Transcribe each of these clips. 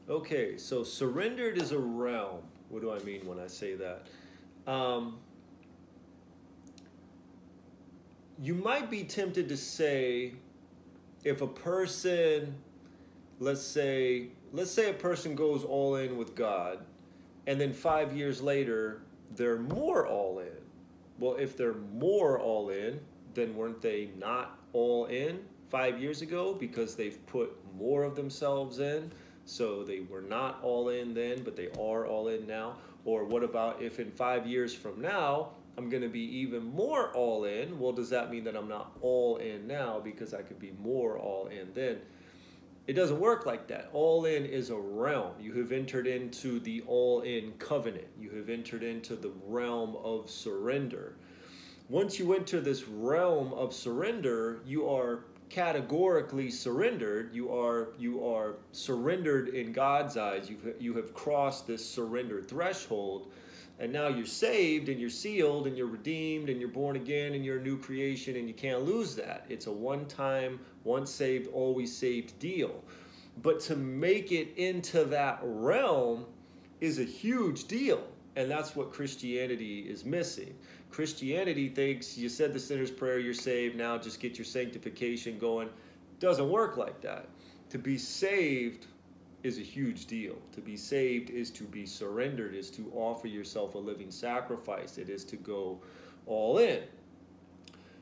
Okay, so surrendered is a realm. What do I mean when I say that? Um, you might be tempted to say if a person, let's say a person goes all in with God, and then 5 years later they're more all in. Well, if they're more all in, then weren't they not all in 5 years ago because they've put more of themselves in? So they were not all in then, but they are all in now. Or what about if in 5 years from now I'm going to be even more all in? Well, does that mean that I'm not all in now because I could be more all in then? It doesn't work like that. All in is a realm. You have entered into the all in covenant. You have entered into the realm of surrender. Once you enter this realm of surrender, you are categorically surrendered. You are surrendered in God's eyes. You have crossed this surrender threshold, and now you're saved and you're sealed and you're redeemed and you're born again and you're a new creation, and you can't lose that. It's a one-time, once saved, always saved deal. But to make it into that realm is a huge deal. And that's what Christianity is missing. Christianity thinks you said the sinner's prayer, you're saved, now just get your sanctification going. Doesn't work like that. To be saved is a huge deal. To be saved is to be surrendered, is to offer yourself a living sacrifice. It is to go all in.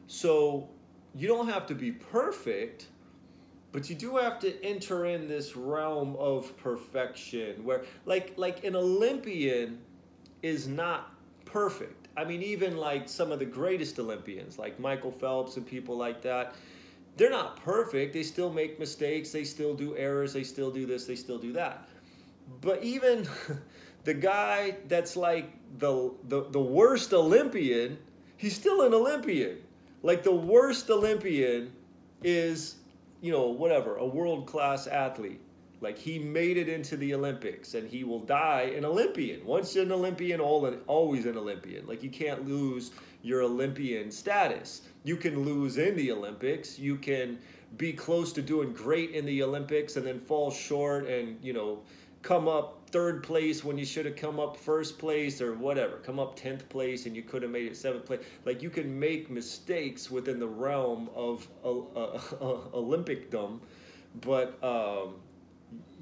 So you don't have to be perfect, but you do have to enter in this realm of perfection where like an Olympian is not perfect. I mean, even like some of the greatest Olympians, like Michael Phelps and people like that, they're not perfect. They still make mistakes. They still do errors. They still do this. They still do that. But even the guy that's like the worst Olympian, he's still an Olympian. Like the worst Olympian is, whatever, a world class athlete. Like he made it into the Olympics and he will die an Olympian. Once you're an Olympian, always an Olympian. Like you can't lose your Olympian status. You can lose in the Olympics. You can be close to doing great in the Olympics and then fall short and, come up third place when you should have come up first place or whatever. Come up 10th place and you could have made it seventh place. Like you can make mistakes within the realm of Olympicdom, but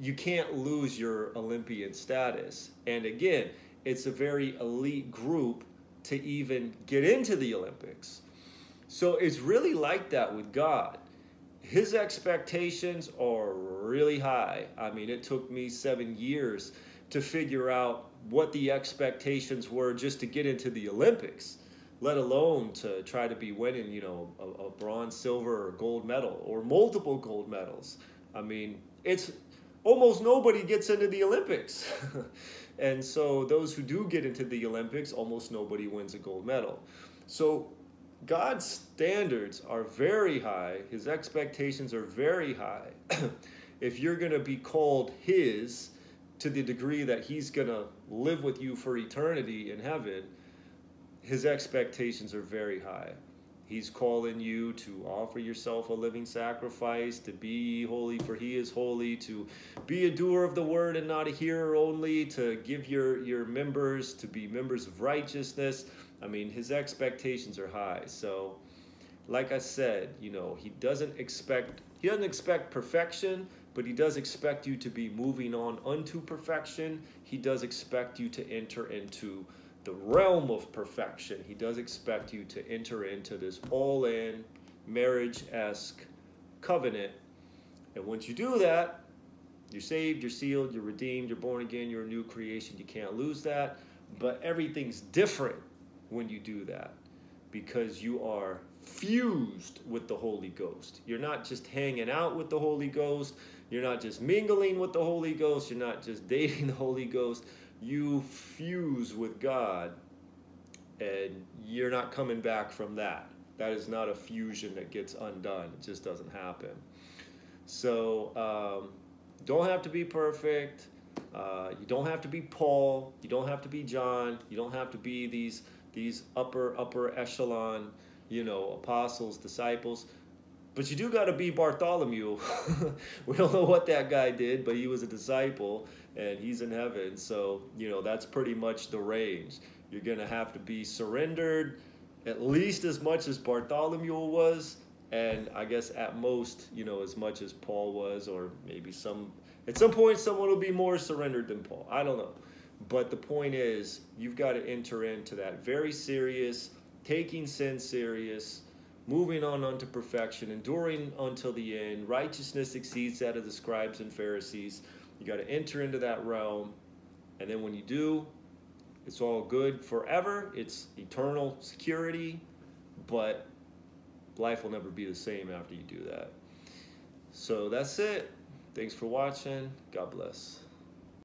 you can't lose your Olympian status. And again, it's a very elite group to even get into the Olympics. So it's really like that with God. His expectations are really high. I mean, it took me 7 years to figure out what the expectations were just to get into the Olympics, let alone to try to be winning, a bronze, silver, or gold medal, or multiple gold medals. I mean, it's almost nobody gets into the Olympics. And so those who do get into the Olympics, almost nobody wins a gold medal. So God's standards are very high. His expectations are very high. If you're going to be called His to the degree that He's going to live with you for eternity in heaven, His expectations are very high. He's calling you to offer yourself a living sacrifice, to be holy for He is holy, to be a doer of the word and not a hearer only, to give your members to be members of righteousness. I mean, His expectations are high. So, like I said, He doesn't expect perfection, but He does expect you to be moving on unto perfection. He does expect you to enter into the realm of perfection. He does expect you to enter into this all-in, marriage-esque covenant. And once you do that, you're saved, you're sealed, you're redeemed, you're born again, you're a new creation. You can't lose that. But everything's different when you do that because you are fused with the Holy Ghost. You're not just hanging out with the Holy Ghost. You're not just mingling with the Holy Ghost. You're not just dating the Holy Ghost. You fuse with God, and you're not coming back from that. That is not a fusion that gets undone. It just doesn't happen. So don't have to be perfect. You don't have to be Paul. You don't have to be John. You don't have to be these upper echelon, apostles, disciples. But you do got to be Bartholomew. We don't know what that guy did, but he was a disciple and he's in heaven. So, that's pretty much the range. You're going to have to be surrendered at least as much as Bartholomew was. And I guess at most, as much as Paul was, or maybe at some point, someone will be more surrendered than Paul. I don't know. But the point is, you've got to enter into that very serious, taking sin serious, moving on unto perfection, enduring until the end. Righteousness exceeds that of the scribes and Pharisees. You got to enter into that realm. And then when you do, it's all good forever. It's eternal security. But life will never be the same after you do that. So that's it. Thanks for watching. God bless.